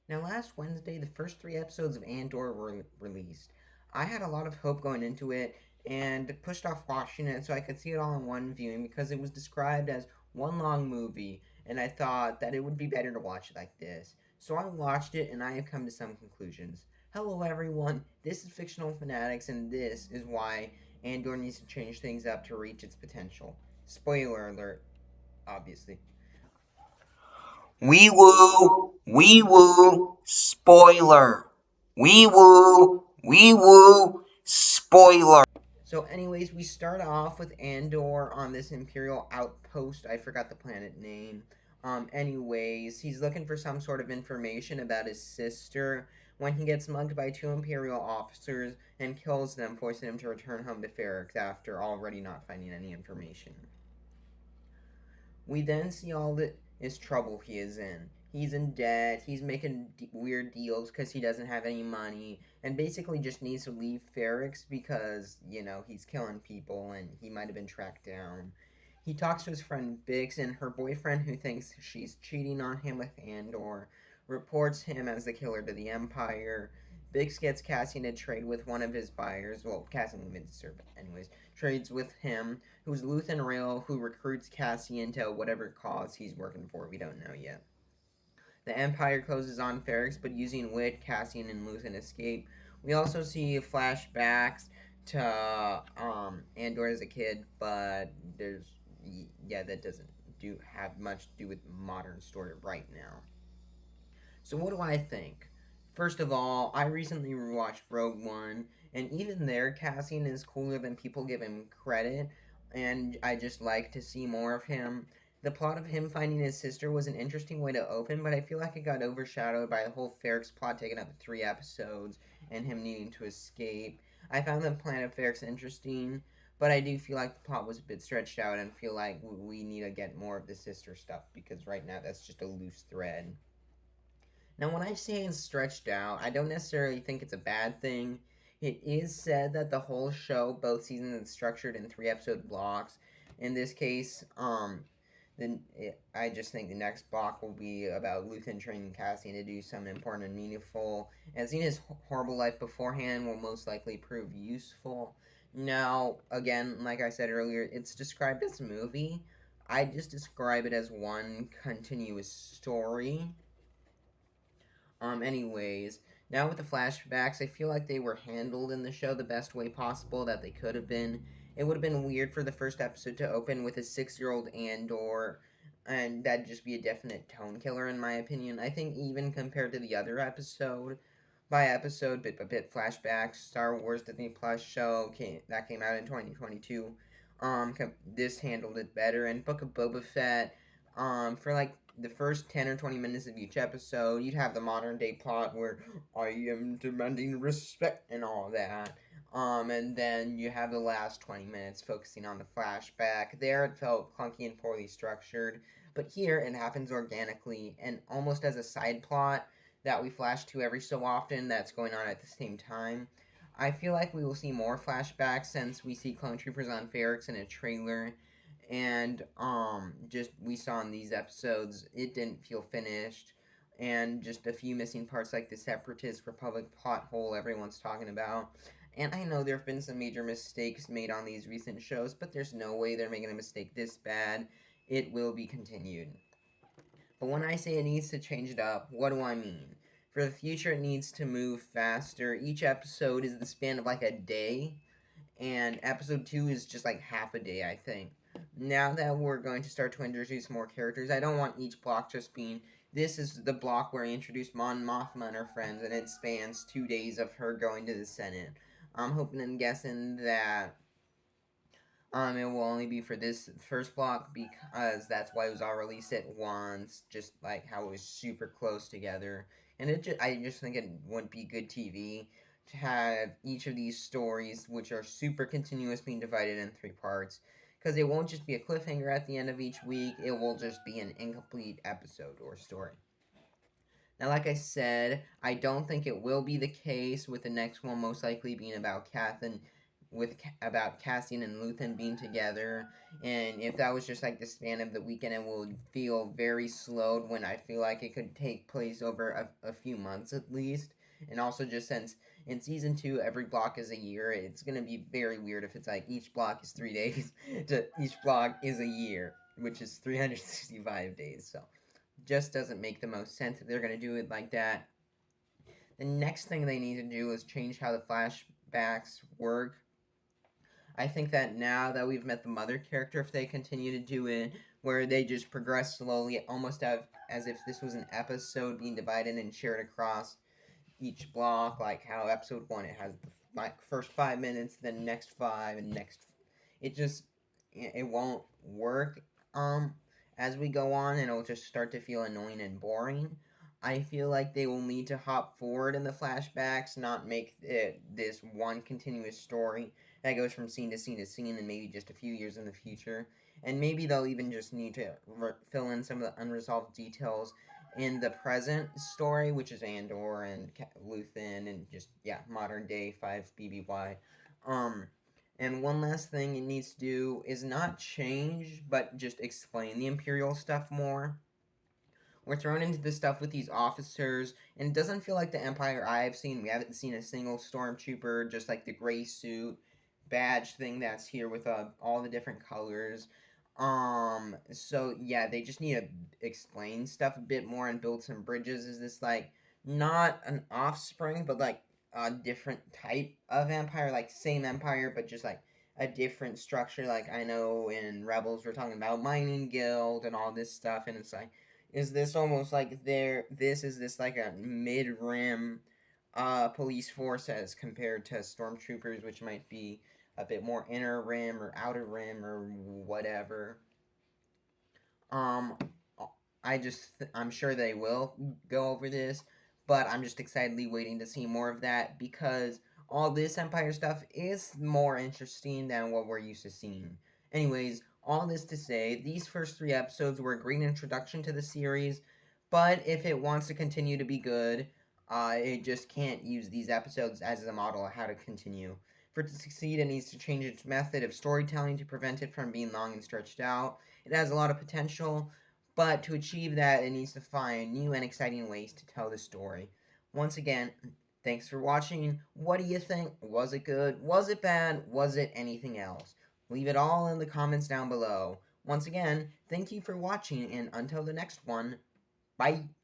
Now, last Wednesday, the first three episodes of Andor were released. I had a lot of hope going into it and pushed off watching it so I could see it all in one viewing because it was described as one long movie, and I thought that it would be better to watch it like this. So I watched it and I have come to some conclusions. Hello, everyone. This is Fictional Fanatics, and this is why Andor needs to change things up to reach its potential. Spoiler alert, obviously. Wee woo, wee woo, spoiler. Wee woo, wee woo, spoiler. So, anyways, we start off with Andor on this Imperial outpost. I forgot the planet name. Anyways, he's looking for some sort of information about his sister when he gets mugged by two Imperial officers and kills them, forcing him to return home to Ferrix after already not finding any information. We then see all this trouble he is in. He's in debt, he's making weird deals because he doesn't have any money, and basically just needs to leave Ferrix because, he's killing people and he might have been tracked down. He talks to his friend Bix, and her boyfriend, who thinks she's cheating on him with Andor, reports him as the killer to the Empire. Bix gets Cassian to trade with one of his buyers. Well, Cassian convinces her, but anyways, trades with him, who's Luthen Rail, who recruits Cassian to whatever cause he's working for. We don't know yet. The Empire closes on Ferrix, but using wit, Cassian and Luthen escape. We also see flashbacks to Andor as a kid, but there's that doesn't do have much to do with modern story right now. So what do I think? First of all, I recently rewatched Rogue One, and even there, Cassian is cooler than people give him credit, and I just like to see more of him. The plot of him finding his sister was an interesting way to open, but I feel like it got overshadowed by the whole Ferrix plot taking up 3 episodes and him needing to escape. I found the plan of Ferrix interesting, but I do feel like the plot was a bit stretched out and feel like we need to get more of the sister stuff because right now that's just a loose thread. Now, when I say it's stretched out, I don't necessarily think it's a bad thing. It is said that the whole show, both seasons, is structured in 3 episode blocks. In this case, I just think the next block will be about Luthen training Cassian to do something important and meaningful. And seeing his horrible life beforehand will most likely prove useful. Now, again, like I said earlier, it's described as a movie. I just describe it as one continuous story. Anyways, now with the flashbacks, I feel like they were handled in the show the best way possible that they could have been. It would have been weird for the first episode to open with a 6-year-old Andor, and that'd just be a definite tone killer, in my opinion. I think even compared to the other episode, by episode, bit by bit flashbacks, Star Wars Disney Plus show that came out in 2022. This handled it better, and Book of Boba Fett, for like the first 10 or 20 minutes of each episode, you'd have the modern day plot where I am demanding respect and all that. And then you have the last 20 minutes focusing on the flashback. There it felt clunky and poorly structured, but here it happens organically and almost as a side plot that we flash to every so often that's going on at the same time. I feel like we will see more flashbacks since we see clone troopers on Ferrix in a trailer, and just we saw in these episodes it didn't feel finished, and just a few missing parts like the Separatist Republic plot hole everyone's talking about. And I know there have been some major mistakes made on these recent shows, but there's no way they're making a mistake this bad. It will be continued. But when I say it needs to change it up, what do I mean? For the future, it needs to move faster. Each episode is the span of like a day, and episode 2 is just like half a day, I think. Now that we're going to start to introduce more characters, I don't want each block just being this is the block where I introduced Mon Mothma and her friends, and it spans 2 days of her going to the Senate. I'm hoping and guessing that it will only be for this first block because that's why it was all released at once, just like how it was super close together. And I just think it wouldn't be good TV to have each of these stories, which are super continuous, being divided in 3 parts. Because it won't just be a cliffhanger at the end of each week, it will just be an incomplete episode or story. Now, like I said, I don't think it will be the case with the next one most likely being about Kath and about Cassian and Luthen being together, and if that was just like the span of the weekend, it will feel very slowed when I feel like it could take place over a few months at least. And also, just since in season 2 every block is a year, it's gonna be very weird if it's like each block is 3 days to each block is a year, which is 365 days. So just doesn't make the most sense if they're gonna do it like that. The next thing they need to do is change how the flashbacks work. I think that now that we've met the mother character, if they continue to do it where they just progress slowly, almost as if this was an episode being divided and shared across each block, like how episode 1 it has the like first 5 minutes, then next 5, and next. It just it won't work as we go on, and it'll just start to feel annoying and boring. I feel like they will need to hop forward in the flashbacks, not make it this one continuous story that goes from scene to scene to scene, and maybe just a few years in the future. And maybe they'll even just need to fill in some of the unresolved details in the present story, which is Andor and Luthen and just modern day 5 BBY. Um, and one last thing it needs to do is not change, but just explain the Imperial stuff more. We're thrown into this stuff with these officers, and it doesn't feel like the Empire I've seen. We haven't seen a single stormtrooper, just like the gray suit badge thing that's here with all the different colors. So yeah, they just need to explain stuff a bit more and build some bridges. Is this like not an offspring, but like a different type of empire, like same empire, but just like a different structure? Like I know in Rebels we're talking about mining guild and all this stuff, and it's like is this almost like this like a mid rim police force as compared to stormtroopers, which might be a bit more inner rim or outer rim or whatever. Um, I'm sure they will go over this, but I'm just excitedly waiting to see more of that because all this Empire stuff is more interesting than what we're used to seeing. Anyways, all this to say, these first 3 episodes were a great introduction to the series, but if it wants to continue to be good, it just can't use these episodes as a model of how to continue. For it to succeed, it needs to change its method of storytelling to prevent it from being long and stretched out. It has a lot of potential, but to achieve that, it needs to find new and exciting ways to tell the story. Once again, thanks for watching. What do you think? Was it good? Was it bad? Was it anything else? Leave it all in the comments down below. Once again, thank you for watching, and until the next one, bye.